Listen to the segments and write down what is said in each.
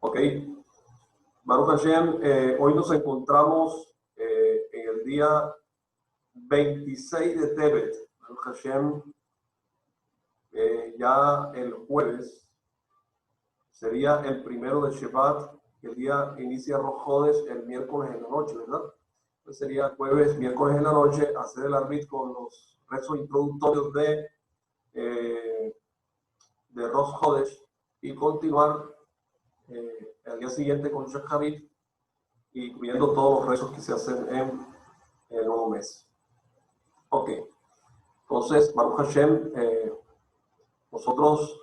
Ok, Baruch Hashem, hoy nos encontramos en el día 26 de Tebet. Baruch Hashem, ya el jueves sería el primero de Shevat, que el día inicia Rosh Chodesh el miércoles en la noche, ¿verdad? Entonces sería jueves, miércoles en la noche, hacer el arbit con los rezos introductorios de Rosh Chodesh y continuar el día siguiente con Shacharit, incluyendo todos los rezos que se hacen en el nuevo mes. Ok, entonces, Baruch Hashem, nosotros,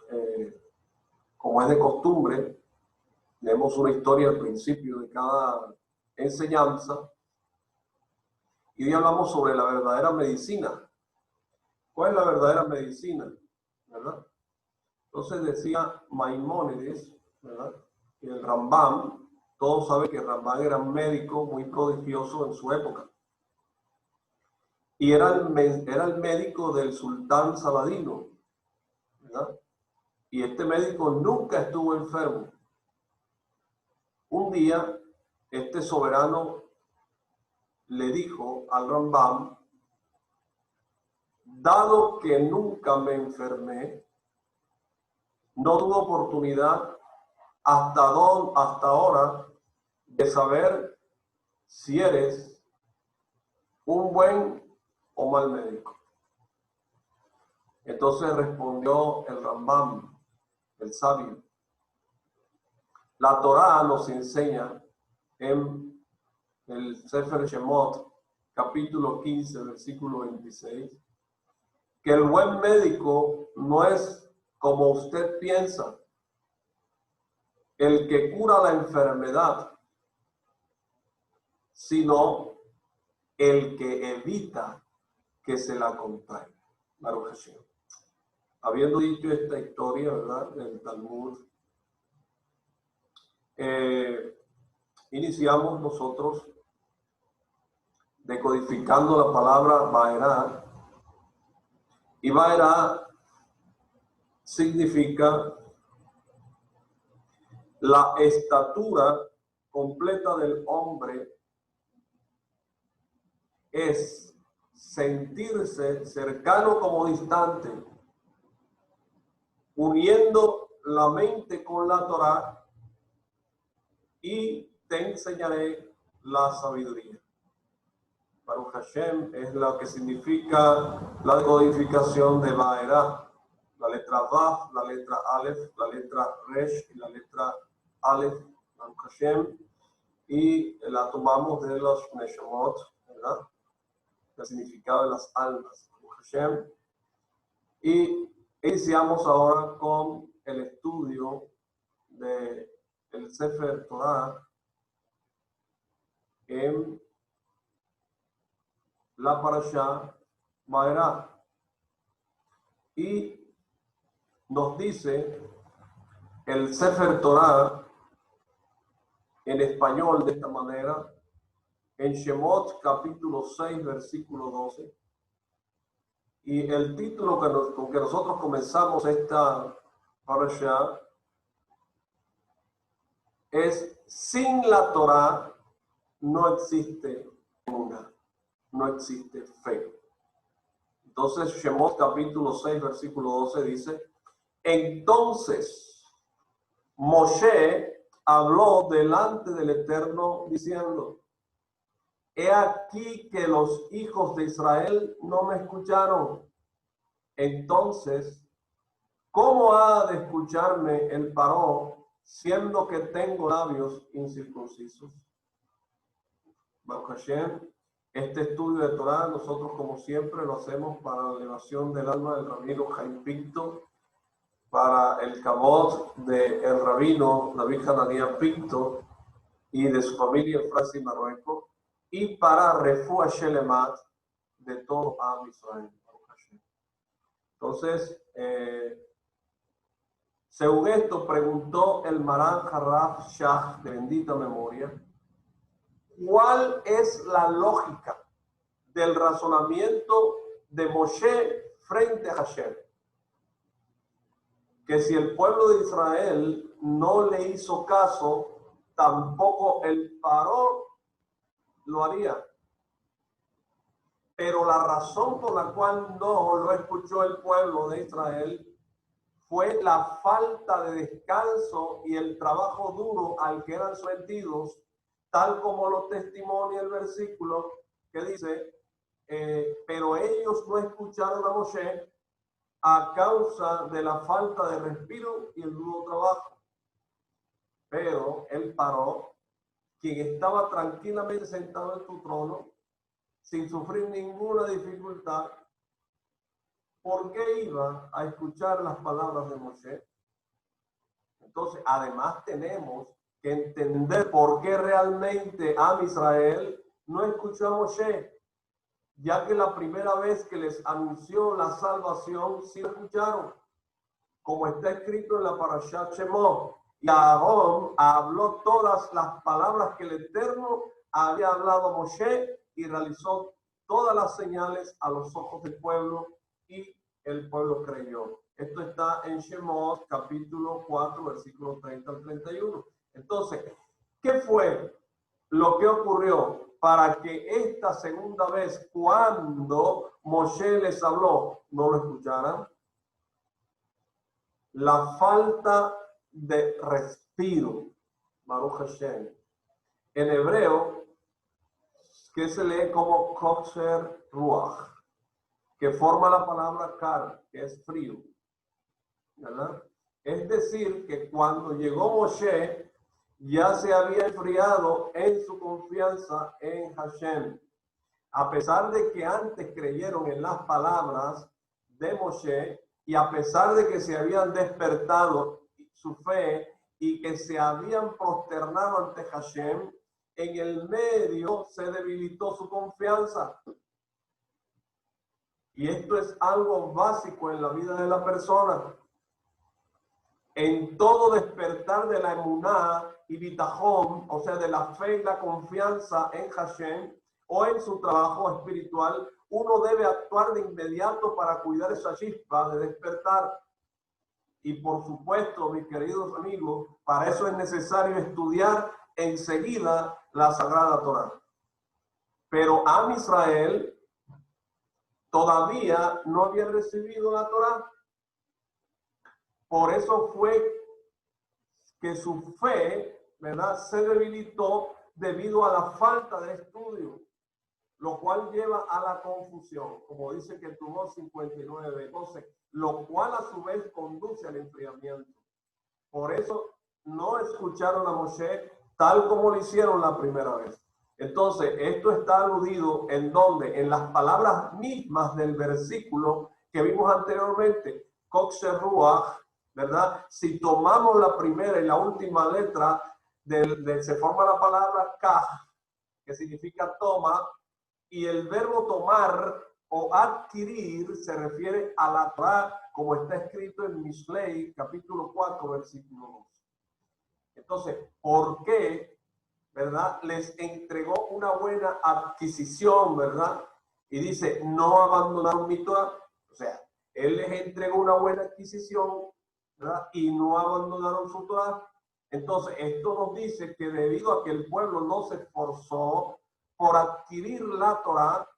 como es de costumbre, leemos una historia al principio de cada enseñanza y hoy hablamos sobre la verdadera medicina. ¿Cuál es la verdadera medicina? ¿Verdad? Entonces decía Maimónides, ¿verdad? Que el Rambam, todos saben que Rambam era un médico muy prodigioso en su época. Y era el médico del sultán Saladino, ¿verdad? Y este médico nunca estuvo enfermo. Un día, este soberano le dijo al Rambam: dado que nunca me enfermé, no tuve oportunidad hasta ahora de saber si eres un buen o mal médico. Entonces respondió el Rambam, el sabio: la Torá nos enseña en el Sefer Shemot, capítulo 15, versículo 26, que el buen médico no es como usted piensa, el que cura la enfermedad, sino el que evita que se la contraiga. Baruch Hashem. Habiendo dicho esta historia, ¿verdad?, del Talmud, iniciamos nosotros decodificando la palabra Vaerá. Y Vaerá significa la estatura completa del hombre, es sentirse cercano como distante, uniendo la mente con la Torá, y te enseñaré la sabiduría. Baruch Hashem es lo que significa la decodificación de Vaerá. La letra Vav, la letra Aleph, la letra Resh y la letra Aleph, Baruch Hashem, y la tomamos de los Neshomot, ¿verdad? El significado de las almas, Baruch Hashem. Y iniciamos ahora con el estudio del Sefer Torah en la Parashá Vaerá. Y nos dice el Sefer Torah en español de esta manera, en Shemot capítulo 6, versículo 12. Y el título con que nosotros comenzamos esta Parashá es: sin la Torah no existe una, no existe fe. Entonces, Shemot capítulo 6, versículo 12 dice: entonces Moshe habló delante del Eterno diciendo: he aquí que los hijos de Israel no me escucharon. Entonces, ¿cómo ha de escucharme el Paró, siendo que tengo labios incircuncisos? Baruch Hashem, este estudio de Torah nosotros, como siempre, lo hacemos para la elevación del alma del rabino Jaime Pinto, para el kabod del rabino David Hanania Pinto y de su familia en Francia y Marruecos, y para Refuah Shelemat de todo Am Israel. Entonces, según esto, preguntó el Maran Harraf Shach, de bendita memoria, ¿cuál es la lógica del razonamiento de Moshe frente a Hashem? Que si el pueblo de Israel no le hizo caso, tampoco el Paró lo haría. Pero la razón por la cual no lo escuchó el pueblo de Israel fue la falta de descanso y el trabajo duro al que eran sometidos, tal como lo testimonia el versículo que dice, pero ellos no escucharon a Moshe a causa de la falta de respiro y el duro trabajo. Pero él Paró, quien estaba tranquilamente sentado en su trono, sin sufrir ninguna dificultad, ¿por qué iba a escuchar las palabras de Moshe? Entonces, además tenemos que entender por qué realmente Am Israel no escuchó a Moshe, ya que la primera vez que les anunció la salvación, sí lo escucharon, como está escrito en la Parashat Shemot. Y Aarón habló todas las palabras que el Eterno había hablado a Moshe y realizó todas las señales a los ojos del pueblo y el pueblo creyó. Esto está en Shemot, capítulo 4, versículos 30 al 31. Entonces, ¿qué fue lo que ocurrió para que esta segunda vez, cuando Moshe les habló, no lo escucharan? La falta de respiro, Baruch Hashem. En hebreo, que se lee como Kosher Ruach, que forma la palabra kar, que es frío, ¿verdad? Es decir, que cuando llegó Moshe, ya se había enfriado en su confianza en Hashem. A pesar de que antes creyeron en las palabras de Moshe y a pesar de que se habían despertado su fe y que se habían prosternado ante Hashem, en el medio se debilitó su confianza. Y esto es algo básico en la vida de la persona. En todo despertar de la emuná y bitajón, o sea, de la fe y la confianza en Hashem o en su trabajo espiritual, uno debe actuar de inmediato para cuidar esa chispa de despertar. Y por supuesto, mis queridos amigos, para eso es necesario estudiar enseguida la Sagrada Torá. Pero Am Israel todavía no había recibido la Torá. Por eso fue que su fe, ¿verdad?, se debilitó debido a la falta de estudio, lo cual lleva a la confusión, como dice que tuvo 59, 12, lo cual a su vez conduce al enfriamiento. Por eso no escucharon a Moshe tal como lo hicieron la primera vez. Entonces, esto está aludido en donde, en las palabras mismas del versículo que vimos anteriormente, Kosher Ruach, ¿verdad? Si tomamos la primera y la última letra, se forma la palabra Kaj, que significa toma, y el verbo tomar o adquirir se refiere a la Torá, como está escrito en Mishlei, capítulo 4, versículo 2. Entonces, ¿por qué, verdad, les entregó una buena adquisición, verdad? Y dice, no abandonaron mi Torá. O sea, él les entregó una buena adquisición, ¿verdad? Y no abandonaron su Torá. Entonces, esto nos dice que debido a que el pueblo no se esforzó por adquirir la Torá,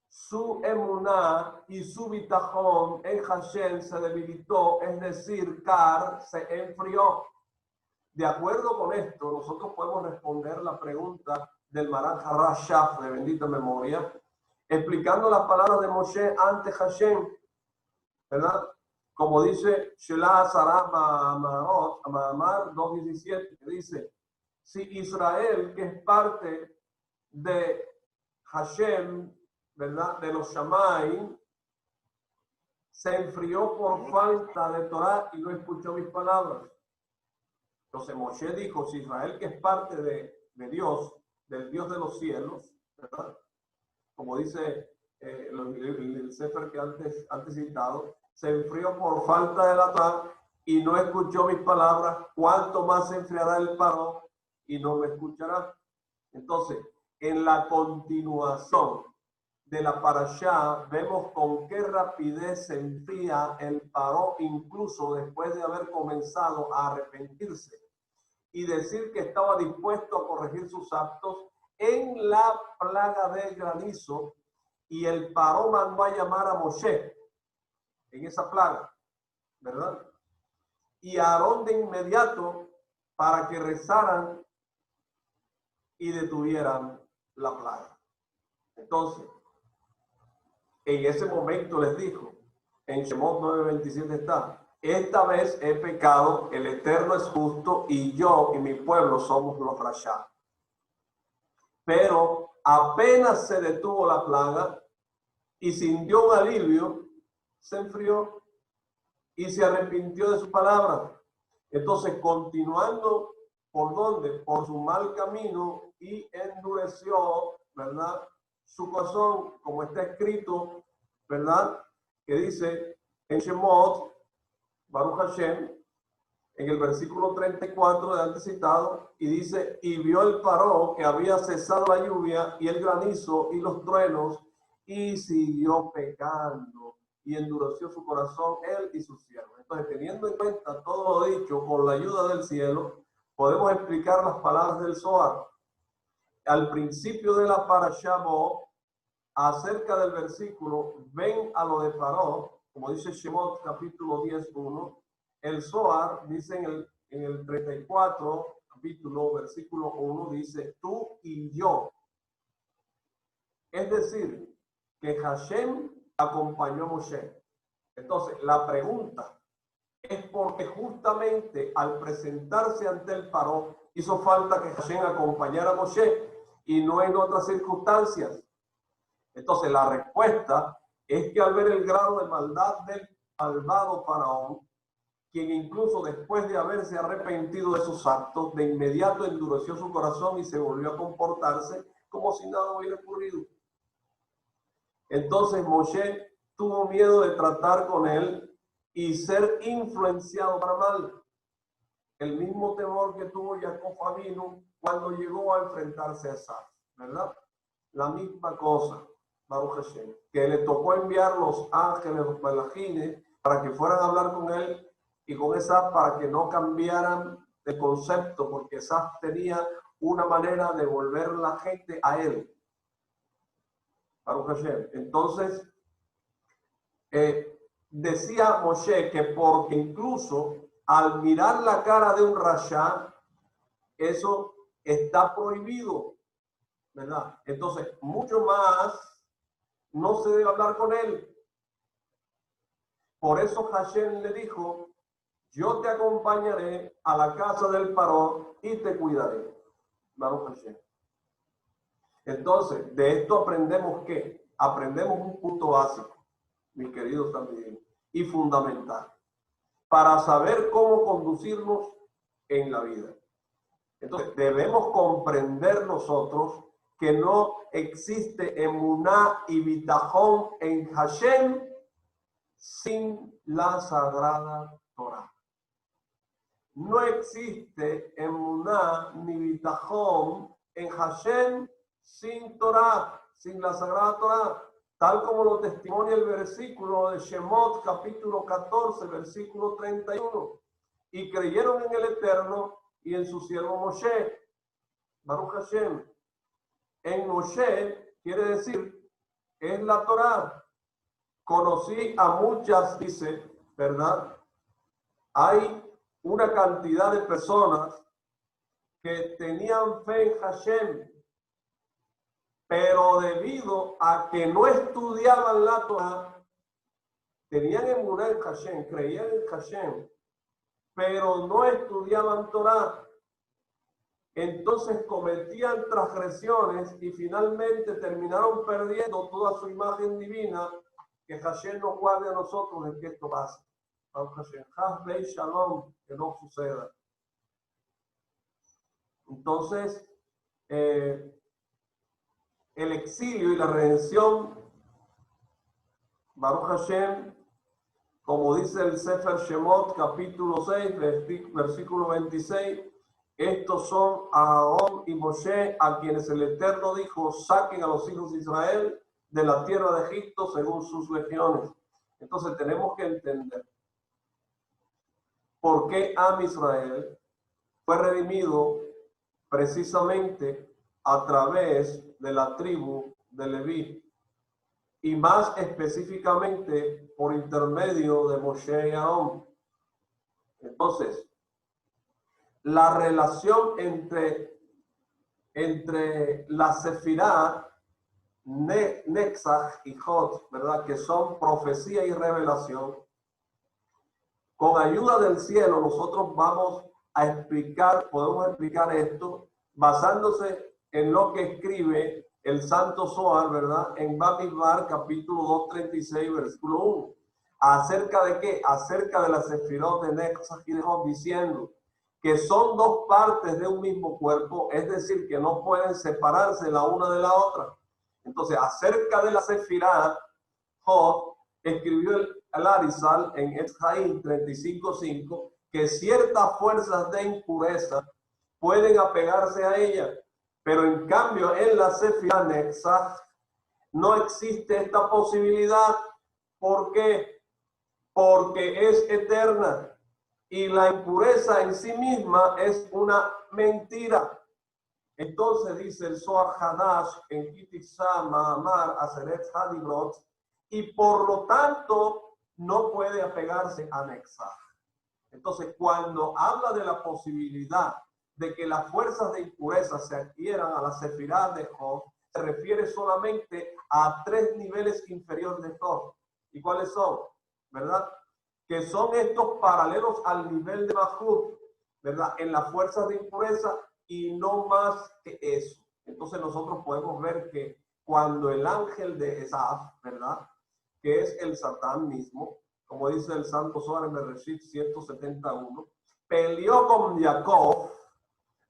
su emuná y su bitajón en Hashem se debilitó, es decir, Kar se enfrió. De acuerdo con esto, nosotros podemos responder la pregunta del Maran Harashaf de bendita memoria, explicando las palabras de Moshe ante Hashem, ¿verdad? Como dice Shelah Sarah Ma'amar 2.17, que dice, si Israel, que es parte de Hashem, ¿verdad?, de los Shammai, se enfrió por falta de Torah y no escuchó mis palabras. Entonces Moshe dijo, si Israel, que es parte de Dios, del Dios de los cielos, ¿verdad?, como dice el Sefer que antes citado, se enfrió por falta de la Torah y no escuchó mis palabras, ¿cuánto más se enfriará el Paró y no me escuchará? Entonces, en la continuación de la parashá, vemos con qué rapidez se enfría el paró, incluso después de haber comenzado a arrepentirse y decir que estaba dispuesto a corregir sus actos en la plaga del granizo, y el paró mandó a llamar a Moshe en esa plaga, ¿verdad? Y a Aarón de inmediato para que rezaran y detuvieran la plaga. Entonces, en ese momento les dijo, en Shemot 9:27 está, esta vez he pecado, el Eterno es justo y yo y mi pueblo somos los rashá. Pero apenas se detuvo la plaga y sintió un alivio, se enfrió y se arrepintió de su palabra. Entonces, continuando, ¿por dónde? Por su mal camino, y endureció, ¿verdad?, su corazón, como está escrito, ¿verdad?, que dice en Shemot, Baruch Hashem, en el versículo 34 de antes citado, y dice, y vio el paró que había cesado la lluvia y el granizo y los truenos, y siguió pecando, y endureció su corazón él y sus siervos. Entonces, teniendo en cuenta todo lo dicho, con la ayuda del cielo, podemos explicar las palabras del Zohar. Al principio de la parashá Bo, acerca del versículo, ven a lo de Paró, como dice Shemot capítulo 10:1, el Zohar dice en el 34, capítulo, versículo 1, dice, tú y yo. Es decir, que Hashem acompañó a Moshe. Entonces, la pregunta es porque justamente al presentarse ante el Paró, hizo falta que Hashem acompañara a Moshe y no en otras circunstancias. Entonces, la respuesta es que al ver el grado de maldad del malvado Faraón, quien incluso después de haberse arrepentido de sus actos, de inmediato endureció su corazón y se volvió a comportarse como si nada hubiera ocurrido. Entonces Moshe tuvo miedo de tratar con él y ser influenciado para mal. El mismo temor que tuvo Jacob Avinu cuando llegó a enfrentarse a Esaf, ¿verdad? La misma cosa, Baruch Hashem, que le tocó enviar los ángeles, los malajines, para que fueran a hablar con él y con Esaf para que no cambiaran de concepto, porque Esaf tenía una manera de volver la gente a él. Baruch Hashem. Entonces, decía Moshe que porque incluso al mirar la cara de un rasha, eso está prohibido, ¿verdad? Entonces, mucho más no se debe hablar con él. Por eso Hashem le dijo, yo te acompañaré a la casa del Paró y te cuidaré. Baruch Hashem. Entonces, de esto aprendemos ¿qué? Aprendemos un punto básico, mis queridos también, y fundamental, para saber cómo conducirnos en la vida. Entonces, debemos comprender nosotros que no existe emuná y bitajón en Hashem sin la Sagrada Torah. No existe emuná ni bitajón en Hashem sin Torah, sin la Sagrada Torah, tal como lo testimonia el versículo de Shemot, capítulo 14, versículo 31. Y creyeron en el Eterno y en su siervo Moshe. Baruch Hashem. En Moshe quiere decir, es la Torah. Conocí a muchas, dice, ¿verdad? Hay una cantidad de personas que tenían fe en Hashem, pero debido a que no estudiaban la Torah, tenían emuná en Hashem, creían en Hashem, pero no estudiaban Torah. Entonces cometían transgresiones y finalmente terminaron perdiendo toda su imagen divina. Que Hashem nos guarde a nosotros en que esto pase. Hashem, Hasbei Shalom, que no suceda. Entonces, el exilio y la redención, Baruch Hashem, como dice el Sefer Shemot, capítulo 6, versículo 26, estos son Aarón y Moshe, a quienes el Eterno dijo, saquen a los hijos de Israel de la tierra de Egipto según sus regiones. Entonces tenemos que entender por qué Am Israel fue redimido precisamente a través de la tribu de Leví y más específicamente por intermedio de Moshe y Aarón. Entonces, la relación entre la Sefirá, Netzach y Hod, ¿verdad? Que son profecía y revelación. Con ayuda del cielo, nosotros vamos a podemos explicar esto basándose en lo que escribe el Santo Zohar, ¿verdad? En Bamidbar, capítulo 236, versículo 1. ¿Acerca de qué? Acerca de la Sefirot de Netzach y de Hod, diciendo que son dos partes de un mismo cuerpo, es decir, que no pueden separarse la una de la otra. Entonces, acerca de la Sefirá, Hod escribió el Arizal en Etzaín 35:5 que ciertas fuerzas de impureza pueden apegarse a ella, pero en cambio en la Sefirá Netzach no existe esta posibilidad. ¿Por qué? Porque es eterna y la impureza en sí misma es una mentira. Entonces dice el Zohar Hadash en Kitizá Mahamar Aseret Hadibrot, y por lo tanto no puede apegarse a Netzach. Entonces, cuando habla de la posibilidad de que las fuerzas de impureza se adquieran a la Sefirá de Hod, se refiere solamente a 3 niveles inferiores de Hod. ¿Y cuáles son? ¿Verdad? Que son estos paralelos al nivel de Mahut, ¿verdad? En las fuerzas de impureza y no más que eso. Entonces nosotros podemos ver que cuando el ángel de Esaf, ¿verdad? Que es el Satán mismo, como dice el Santo Zohar en Bereshit 171, peleó con Jacob,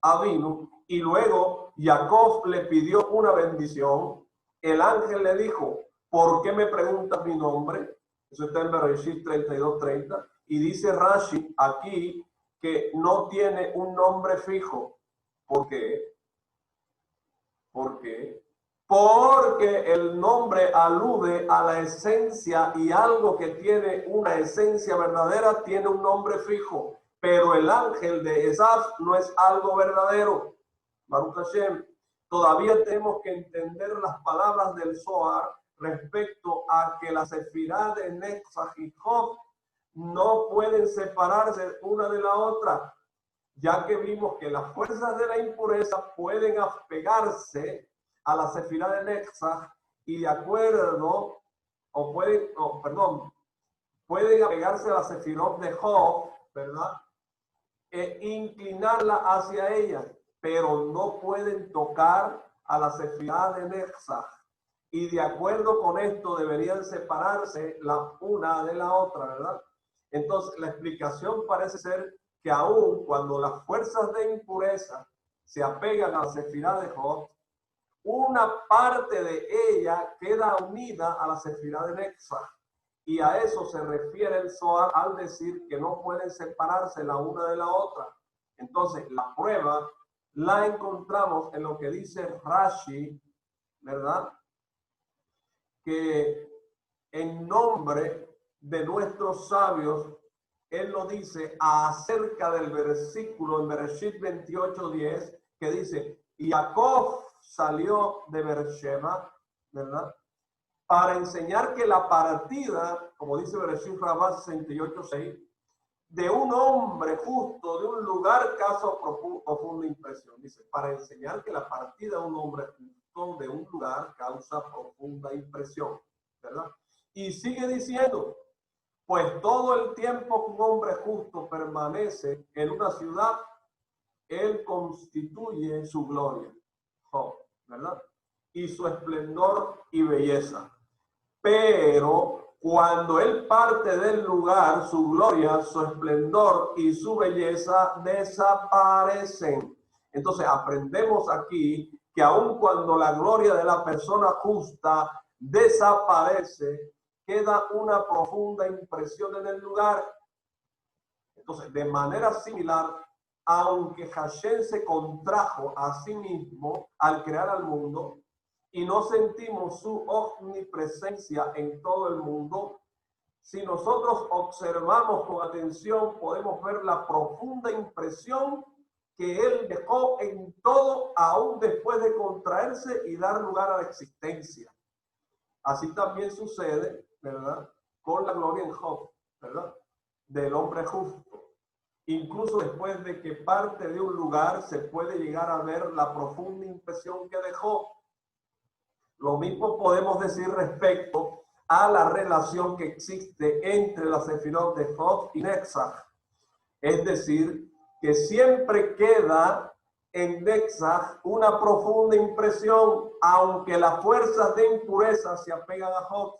Avinu, y luego Jacob le pidió una bendición. El ángel le dijo, ¿por qué me preguntas mi nombre? Eso está en Bereshit 32:30. Y dice Rashi aquí que no tiene un nombre fijo. ¿Por qué? ¿Por qué? Porque el nombre alude a la esencia y algo que tiene una esencia verdadera tiene un nombre fijo. Pero el ángel de Esaf no es algo verdadero. Baruch Hashem. Todavía tenemos que entender las palabras del Zohar respecto a que la Sefirá de Netzach y Hod no pueden separarse una de la otra, ya que vimos que las fuerzas de la impureza pueden apegarse a la Sefirá de Netzach y de acuerdo, pueden apegarse a la Sefirot de Hod, ¿verdad? E inclinarla hacia ella, pero no pueden tocar a la Sefirá de Netzach. Y de acuerdo con esto deberían separarse la una de la otra, ¿verdad? Entonces la explicación parece ser que aun cuando las fuerzas de impureza se apegan a la Sefirá de Hod, una parte de ella queda unida a la Sefirá de Netzach. Y a eso se refiere el Zohar al decir que no pueden separarse la una de la otra. Entonces, la prueba la encontramos en lo que dice Rashi, ¿verdad? Que en nombre de nuestros sabios, él lo dice acerca del versículo en Bereshit 28:10, que dice, y Jacob salió de Beersheba, ¿verdad? Para enseñar que la partida, como dice Bereshit Rabá 68:6, de un hombre justo, de un lugar, causó profunda impresión. Dice, para enseñar que la partida de un hombre justo, de un lugar, causa profunda impresión, ¿verdad? Y sigue diciendo, pues todo el tiempo que un hombre justo permanece en una ciudad, él constituye su gloria, ¿verdad? Y su esplendor y belleza. Pero cuando él parte del lugar, su gloria, su esplendor y su belleza desaparecen. Entonces aprendemos aquí que aun cuando la gloria de la persona justa desaparece, queda una profunda impresión en el lugar. Entonces, de manera similar, aunque Hashem se contrajo a sí mismo al crear al mundo, y no sentimos su omnipresencia en todo el mundo, si nosotros observamos con atención, podemos ver la profunda impresión que él dejó en todo, aún después de contraerse y dar lugar a la existencia. Así también sucede, ¿verdad?, con la gloria en Job, ¿verdad?, del hombre justo. Incluso después de que parte de un lugar, se puede llegar a ver la profunda impresión que dejó. Lo mismo podemos decir respecto a la relación que existe entre la Sefirot de Job y Netzach. Es decir, que siempre queda en Netzach una profunda impresión, aunque las fuerzas de impureza se apegan a Job,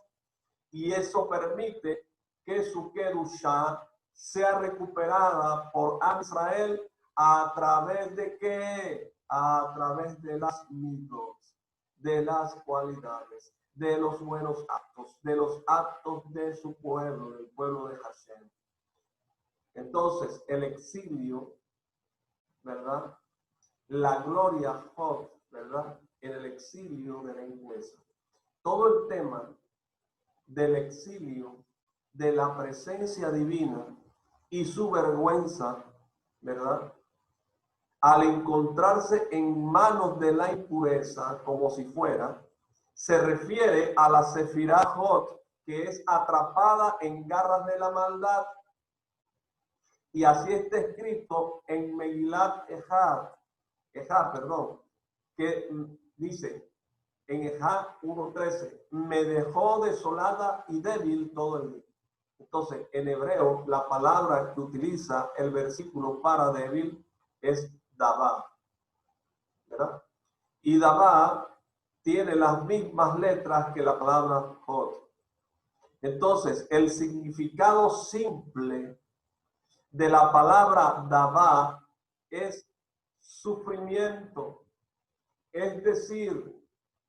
y eso permite que su Kedushá sea recuperada por Israel a través de ¿qué? A través de las midot, de las cualidades, de los buenos actos, de los actos de su pueblo, del pueblo de Hashem. Entonces, el exilio, ¿verdad?, la gloria Job, ¿verdad?, en el exilio de la impureza. Todo el tema del exilio, de la presencia divina y su vergüenza, ¿verdad?, al encontrarse en manos de la impureza, como si fuera, se refiere a la Sefirá Job, que es atrapada en garras de la maldad. Y así está escrito en Megilat Ejá, que dice en Ejá 1:13, me dejó desolada y débil todo el día. Entonces, en hebreo, la palabra que utiliza el versículo para débil es Dabá, ¿verdad? Y Dabá tiene las mismas letras que la palabra Jod. Entonces, el significado simple de la palabra Dabá es sufrimiento. Es decir,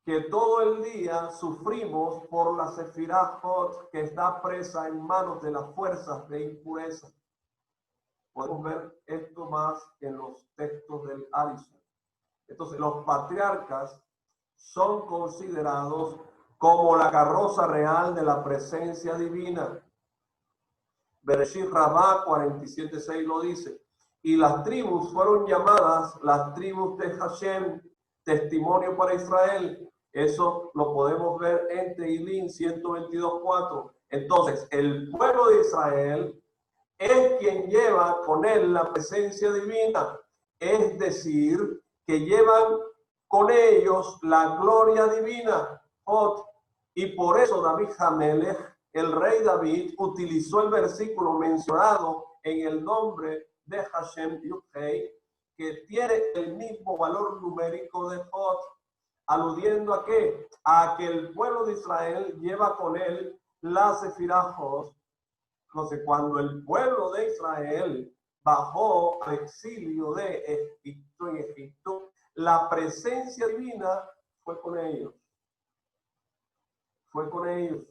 que todo el día sufrimos por la Sefirá Jod, que está presa en manos de las fuerzas de impureza. Podemos ver esto más en los textos del Arizona. Entonces, los patriarcas son considerados como la carroza real de la presencia divina. Bereshit Rabá 47:6 lo dice. Y las tribus fueron llamadas las tribus de Hashem, testimonio para Israel. Eso lo podemos ver en Teilín 122:4. Entonces, el pueblo de Israel es quien lleva con él la presencia divina, es decir, que llevan con ellos la gloria divina. Y por eso David Hamelech, el rey David, utilizó el versículo mencionado en el nombre de Hashem Yud-Hei, que tiene el mismo valor numérico de Jod, aludiendo a ¿qué? A que el pueblo de Israel lleva con él la Sefirá Jod. Entonces, cuando el pueblo de Israel bajó al exilio de Egipto, en Egipto, la presencia divina fue con ellos. Fue con ellos.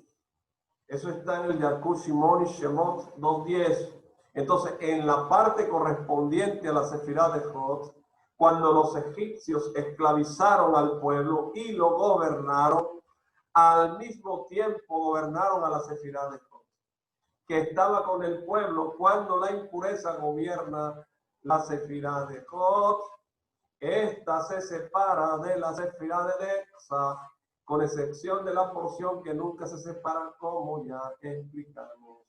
Eso está en el Yalkut Shimon y Shemot 2:10. Entonces, en la parte correspondiente a la Sefirá de Jod, cuando los egipcios esclavizaron al pueblo y lo gobernaron, al mismo tiempo gobernaron a la Sefirá de Jod, que estaba con el pueblo. Cuando la impureza gobierna la Sefirá de Jod, esta se separa de la Sefirá de Netzach, con excepción de la porción que nunca se separan, como ya explicamos.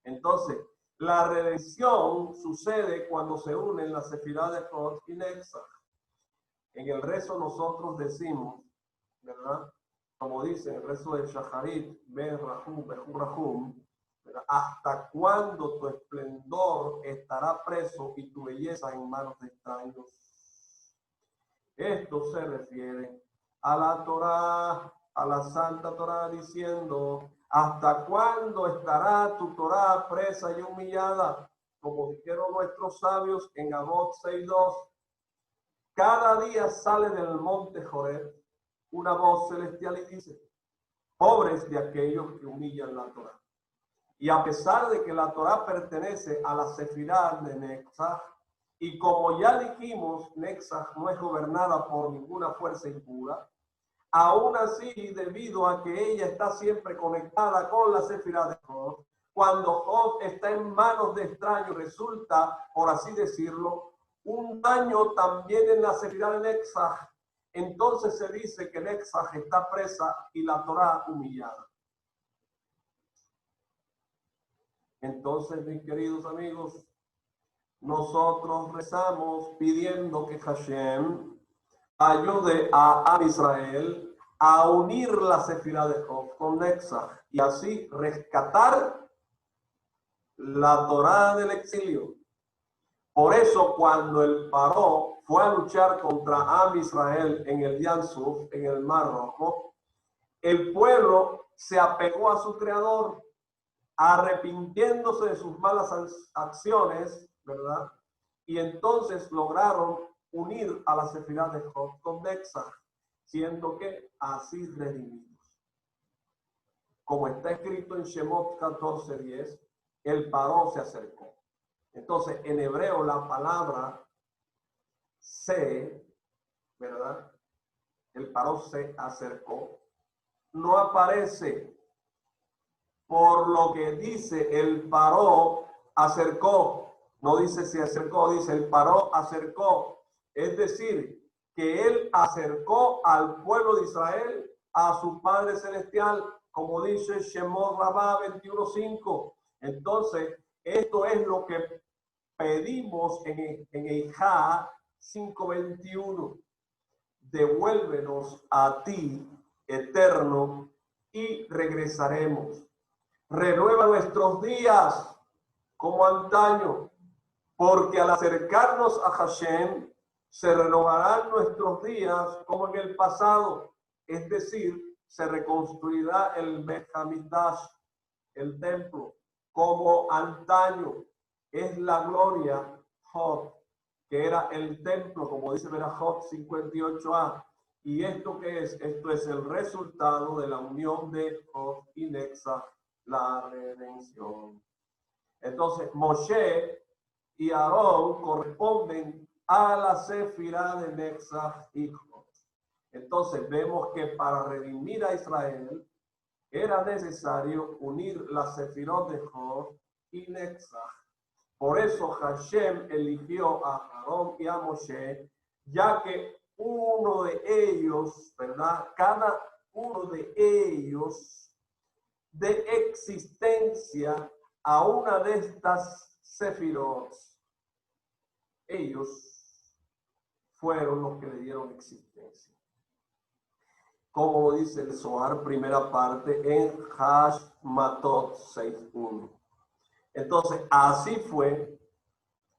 Entonces, la redención sucede cuando se unen la Sefirá de Jod y Netzach. En el rezo nosotros decimos, ¿verdad?, como dice el rezo de Shacharit, Behurahum, ¿hasta cuándo tu esplendor estará preso y tu belleza en manos de extraños? Esto se refiere a la Torá, a la Santa Torá, diciendo, ¿hasta cuándo estará tu Torá presa y humillada? Como dijeron nuestros sabios en Amot 6:2. Cada día sale del monte Joreb una voz celestial y dice, pobres de aquellos que humillan la Torá. Y a pesar de que la Torá pertenece a la Sefirá de Netzach, y como ya dijimos, Netzach no es gobernada por ninguna fuerza impura, Aún así, debido a que ella está siempre conectada con la Sefirá de Jod, cuando Jod está en manos de extraños, resulta, por así decirlo, un daño también en la Sefirá de Netzach. Entonces se dice que Netzach está presa y la Torá humillada. Entonces, mis queridos amigos, nosotros rezamos pidiendo que Hashem ayude a Israel a unir la Sefirá de Jod con Netzach y así rescatar la Torá del exilio. Por eso, cuando el Paró fue a luchar contra Am Israel en el Yam Suf, en el Mar Rojo, el pueblo se apegó a su creador, arrepintiéndose de sus malas acciones, ¿verdad? Y entonces lograron unir a la Sefirá de Jod con Netzach, siendo que así redimidos. Como está escrito en Shemot 14:10, el Paró se acercó. Entonces, en hebreo la palabra se, ¿verdad? El Paró se acercó, no aparece. Por lo que dice el Paró acercó, no dice se acercó, dice el Paró acercó. Es decir, que él acercó al pueblo de Israel a su Padre Celestial, como dice Shemot Rabá 21:5. Entonces, esto es lo que pedimos en Eijá 5:21. Devuélvenos a ti, eterno, y regresaremos. Renueva nuestros días como antaño, porque al acercarnos a Hashem, se renovarán nuestros días como en el pasado, es decir, se reconstruirá el Bet Hamikdash, el templo, como antaño. Es la gloria Jod, que era el templo, como dice Berajot 58a. ¿Y esto qué es? Esto es el resultado de la unión de Jod y Netzach, la redención. Entonces, Moshe y Aarón corresponden a la Sefirá de Netzach y Jod. Entonces, vemos que para redimir a Israel era necesario unir la Sefirot de Jod y Netzach. Por eso Hashem eligió a Aarón y a Moshe, ya que uno de ellos, ¿verdad? Cada uno de ellos de existencia a una de estas Sefirot, ellos fueron los que le dieron existencia. Como dice el Zohar, primera parte, en Hashmatot 6:1. Entonces, así fue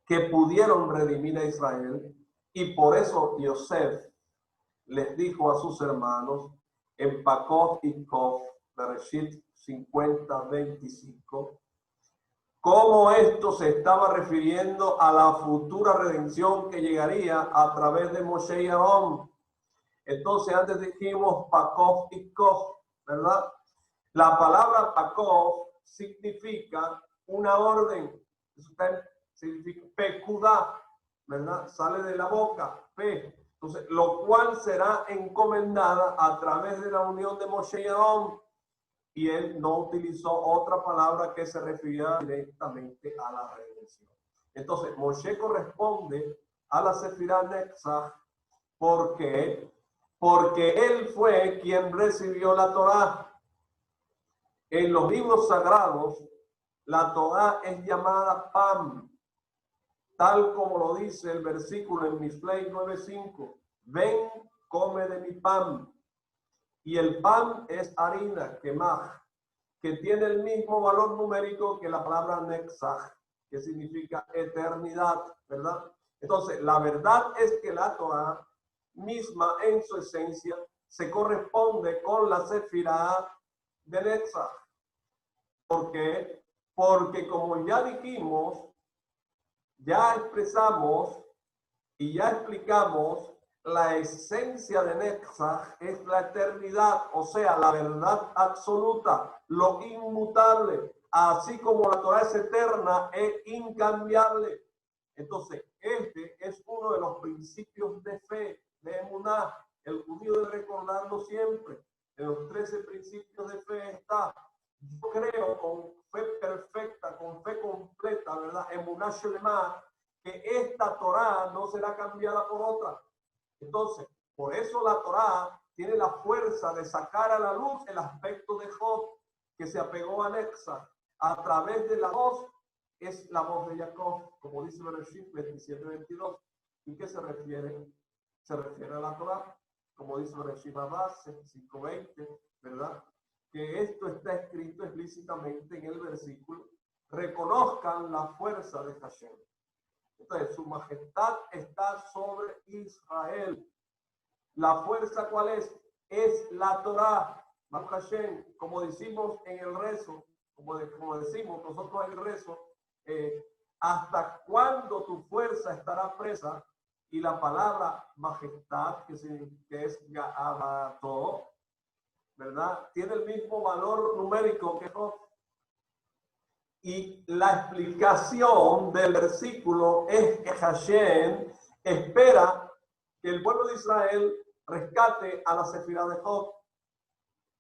que pudieron redimir a Israel, y por eso Yosef les dijo a sus hermanos en Pacot y Kof, Bereshit 50:25, cómo esto se estaba refiriendo a la futura redención que llegaría a través de Moshe y Aarón. Entonces, antes dijimos Pacot y Kof, ¿verdad? La palabra Pacot significa una orden, significa pecudá, ¿verdad? Sale de la boca, pe. Entonces, lo cual será encomendada a través de la unión de Moshe y Aarón. Y él no utilizó otra palabra que se refiera directamente a la redención. Entonces, Moshe corresponde a la Sefirá Netzach. ¿Por qué? Porque él fue quien recibió la Torá. En los libros sagrados, la Torá es llamada Pam, tal como lo dice el versículo en Mishlei 9:5. Ven, come de mi pan. Y el pan es harina, kemach, que tiene el mismo valor numérico que la palabra Netzach, que significa eternidad, ¿verdad? Entonces, la verdad es que la Torá misma en su esencia se corresponde con la Sefirá de Netzach. ¿Por qué? Porque como ya dijimos, ya expresamos y ya explicamos, la esencia de Netzach es la eternidad, o sea, la verdad absoluta, lo inmutable, así como la Torá es eterna e incambiable. Entonces, este es uno de los principios de fe, de emuná. el judío debe recordarlo siempre. En los 13 principios de fe está: yo creo con fe perfecta, con fe completa, ¿verdad? En Emuná Shelema, que esta Torá no será cambiada por otra. Entonces, por eso la Torá tiene la fuerza de sacar a la luz el aspecto de Job, que se apegó a Nexa. A través de la voz, es la voz de Jacob, como dice Bereshit 27:22. ¿Y qué se refiere? Se refiere a la Torá, como dice Bereshit 5:20, ¿verdad? Que esto está escrito explícitamente en el versículo: reconozcan la fuerza de Hashem. Entonces, su majestad está sobre Israel. ¿La fuerza cuál es? Es la Torá. Hashem, como decimos en el rezo, como decimos nosotros en el rezo, ¿hasta cuándo tu fuerza estará presa? Y la palabra majestad, que es Ga'avato, ¿verdad? Tiene el mismo valor numérico que Job. Y la explicación del versículo es que Hashem espera que el pueblo de Israel rescate a la Sefirá de Job,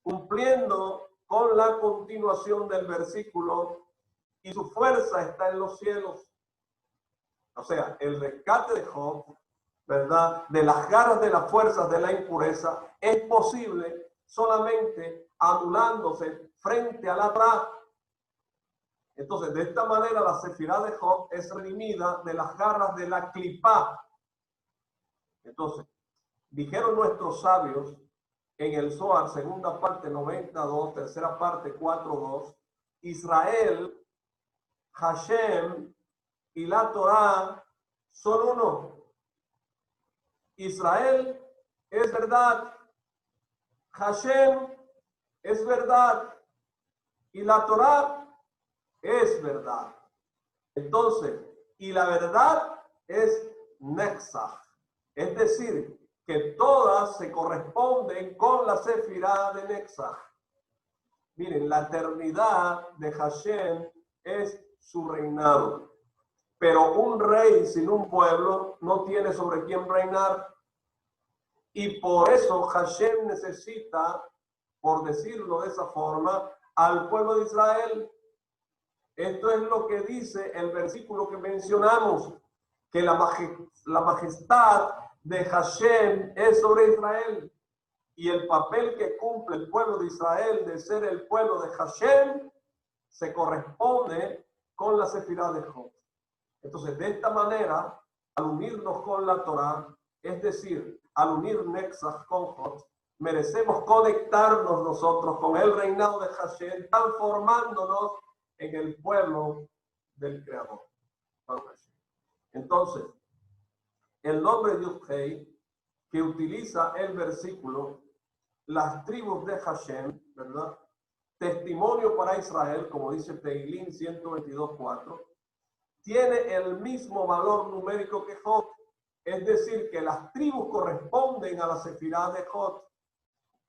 cumpliendo con la continuación del versículo: y su fuerza está en los cielos. O sea, el rescate de Job, ¿verdad?, de las garras de las fuerzas de la impureza, es posible solamente anulándose frente a la Torá. Entonces, de esta manera, la Sefirá de Job es redimida de las garras de la Clipá. Entonces, dijeron nuestros sabios en el Zohar, segunda parte 92, tercera parte 4:2, Israel, Hashem y la Torá son uno. Israel es verdad, Hashem es verdad y la Torá es verdad. Entonces, y la verdad es Netzach, es decir, que todas se corresponden con la Sefirá de Netzach. Miren, la eternidad de Hashem es su reinado, pero un rey sin un pueblo no tiene sobre quién reinar, y por eso Hashem necesita, por decirlo de esa forma, al pueblo de Israel. Esto es lo que dice el versículo que mencionamos, que la majestad de Hashem es sobre Israel, y el papel que cumple el pueblo de Israel de ser el pueblo de Hashem se corresponde con la Sefirá de Job. Entonces, de esta manera, al unirnos con la Torá, es decir, al unir Netzach con Job, merecemos conectarnos nosotros con el reinado de Hashem, transformándonos en el pueblo del Creador. Entonces, el nombre Yud-Hei que utiliza el versículo, las tribus de Hashem, ¿verdad? Testimonio para Israel, como dice Teilín 122:4, tiene el mismo valor numérico que Job, es decir, que las tribus corresponden a la Sefirá de Job,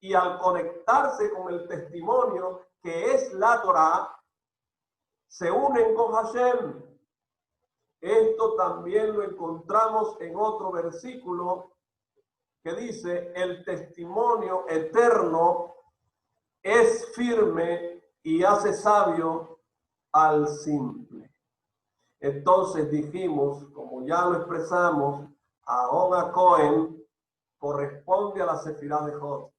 y al conectarse con el testimonio que es la Torá, se unen con Hashem. Esto también lo encontramos en otro versículo que dice: el testimonio eterno es firme y hace sabio al simple. Entonces dijimos, como ya lo expresamos, Aarón Cohen corresponde a la Sefirá de Job.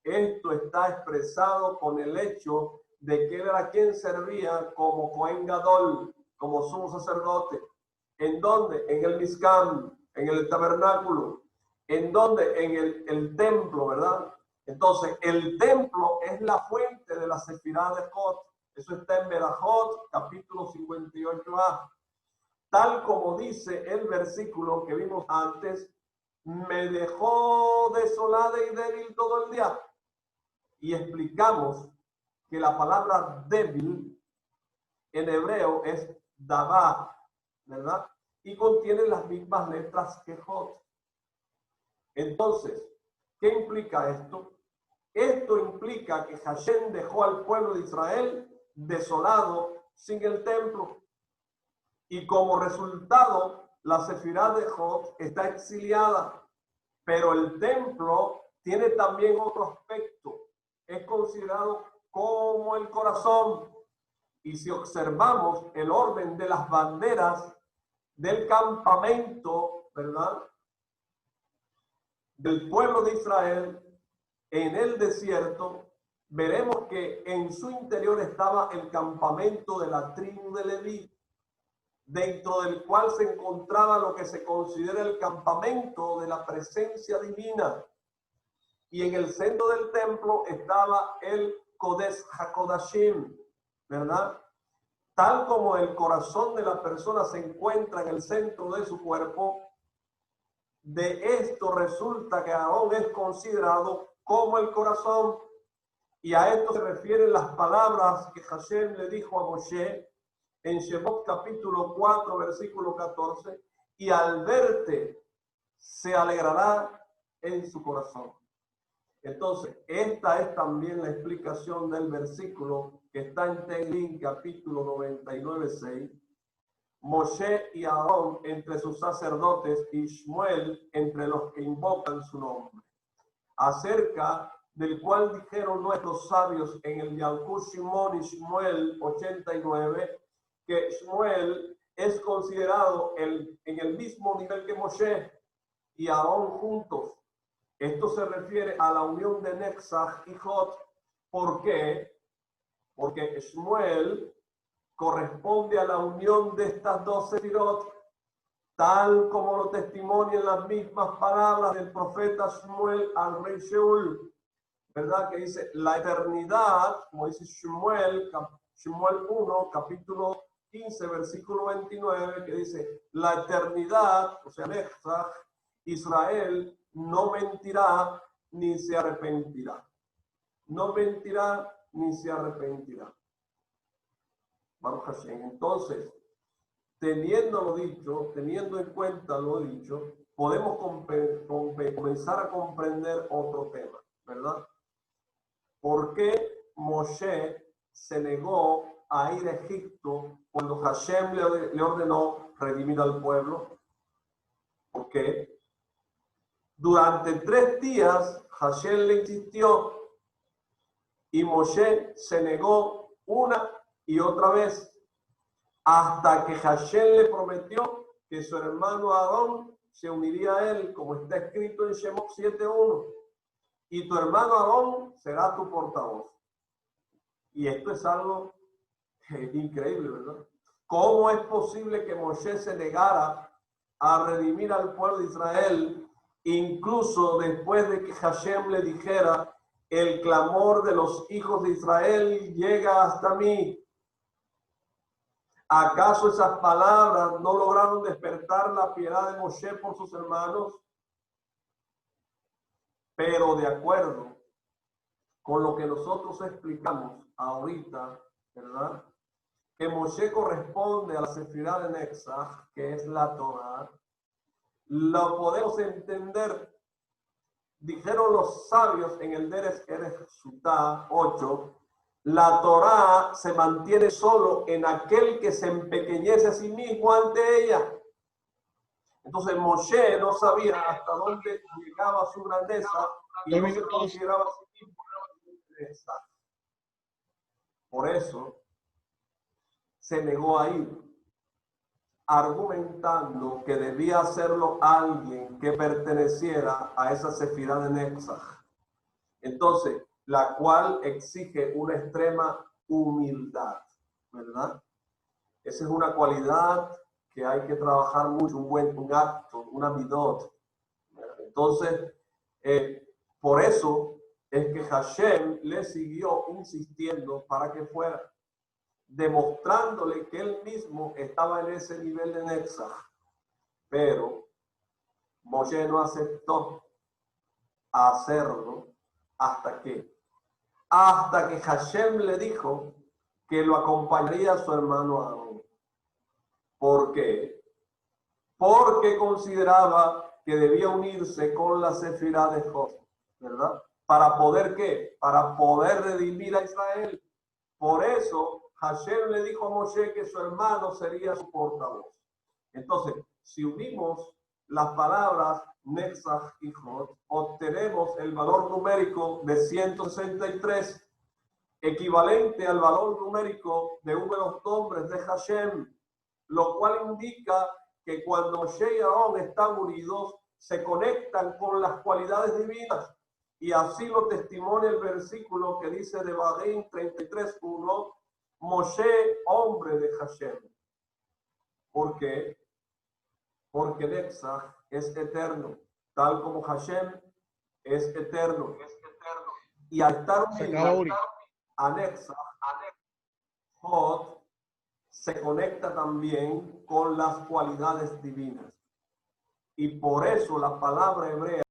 Esto está expresado con el hecho de que él era quien servía como Cohen Gadol, como sumo sacerdote. ¿En dónde? En el Mizkan, en el tabernáculo. ¿En dónde? En el templo, ¿verdad? Entonces, el templo es la fuente de la Sefirá de Job. Eso está en Berajot, capítulo 58a. Tal como dice el versículo que vimos antes: me dejó desolada y débil todo el día. Y explicamos que la palabra débil en hebreo es dabá, ¿verdad? Y contiene las mismas letras que Job. Entonces, ¿qué implica esto? Esto implica que Hashem dejó al pueblo de Israel desolado, sin el templo. Y como resultado, la Sefirá de Job está exiliada. Pero el templo tiene también otro aspecto. Es considerado como el corazón. Y si observamos el orden de las banderas del campamento, ¿verdad?, del pueblo de Israel en el desierto, veremos que en su interior estaba el campamento de la tribu de Leví, dentro del cual se encontraba lo que se considera el campamento de la presencia divina. Y en el centro del templo estaba el Kodesh HaKodashim, ¿verdad? Tal como el corazón de la persona se encuentra en el centro de su cuerpo, de esto resulta que Aarón es considerado como el corazón. Y a esto se refieren las palabras que Hashem le dijo a Moshe en Shemot capítulo 4, versículo 14, y al verte se alegrará en su corazón. Entonces, esta es también la explicación del versículo que está en Teilín capítulo 99, 6. Moshe y Aarón entre sus sacerdotes y Shmuel entre los que invocan su nombre, acerca del cual dijeron nuestros sabios en el Yalkut Shimon y Shmuel 89, que Shmuel es considerado en el mismo nivel que Moshe y Aarón juntos. Esto se refiere a la unión de Netzach y Hod. ¿Por qué? Porque Shmuel corresponde a la unión de estas dos sefirot, tal como lo testimonian las mismas palabras del profeta Shmuel al rey Sheul, ¿verdad? Que dice, la eternidad, como dice Shmuel 1, capítulo 15, versículo 29, que dice, la eternidad, o sea, Netzach, Israel no mentirá ni se arrepentirá. No mentirá ni se arrepentirá. Baruch Hashem. Entonces, teniendo en cuenta lo dicho, podemos comenzar a comprender otro tema, ¿verdad? ¿Por qué Moshe se negó a ir a Egipto cuando Hashem le ordenó redimir al pueblo? ¿Por qué? Durante 3 días Hashem le insistió y Moshe se negó una y otra vez, hasta que Hashem le prometió que su hermano Aarón se uniría a él, como está escrito en Shemot 7:1, y tu hermano Aarón será tu portavoz. Y esto es algo increíble, ¿verdad? ¿Cómo es posible que Moshe se negara a redimir al pueblo de Israel, incluso después de que Hashem le dijera, el clamor de los hijos de Israel llega hasta mí? ¿Acaso esas palabras no lograron despertar la piedad de Moshe por sus hermanos? Pero de acuerdo con lo que nosotros explicamos ahorita, ¿verdad?, que Moshe corresponde a la sefirá de Netzach, que es la Torah, lo podemos entender. Dijeron los sabios en el Derech Erech Sutá 8, la Torah se mantiene solo en aquel que se empequeñece a sí mismo ante ella. Entonces Moshe no sabía hasta dónde llegaba su grandeza y no se consideraba a sí mismo grandeza. Por eso se negó a ir, argumentando que debía hacerlo alguien que perteneciera a esa sefirá de Netzach. Entonces, la cual exige una extrema humildad, ¿verdad? Esa es una cualidad que hay que trabajar mucho, un acto, una midot. Entonces, por eso es que Hashem le siguió insistiendo para que fuera, demostrándole que él mismo estaba en ese nivel de Netzach. Pero Moshe no aceptó hacerlo hasta que Hashem le dijo que lo acompañaría a su hermano Aarón. ¿Por qué? Porque consideraba que debía unirse con la sefirá de Hod, ¿verdad? ¿Para poder qué? Para poder redimir a Israel. Por eso Hashem le dijo a Moshe que su hermano sería su portavoz. Entonces, si unimos las palabras Netzach y Hod, obtenemos el valor numérico de 163, equivalente al valor numérico de uno de los nombres de Hashem, lo cual indica que cuando Moshe y Aarón están unidos, se conectan con las cualidades divinas. Y así lo testimonia el versículo que dice de Devarim 33:1, Moshe, hombre de Hashem. ¿Por qué? Porque Netzach es eterno, tal como Hashem es eterno. Y al estar unido a Netzach, Hod se conecta también con las cualidades divinas. Y por eso la palabra hebrea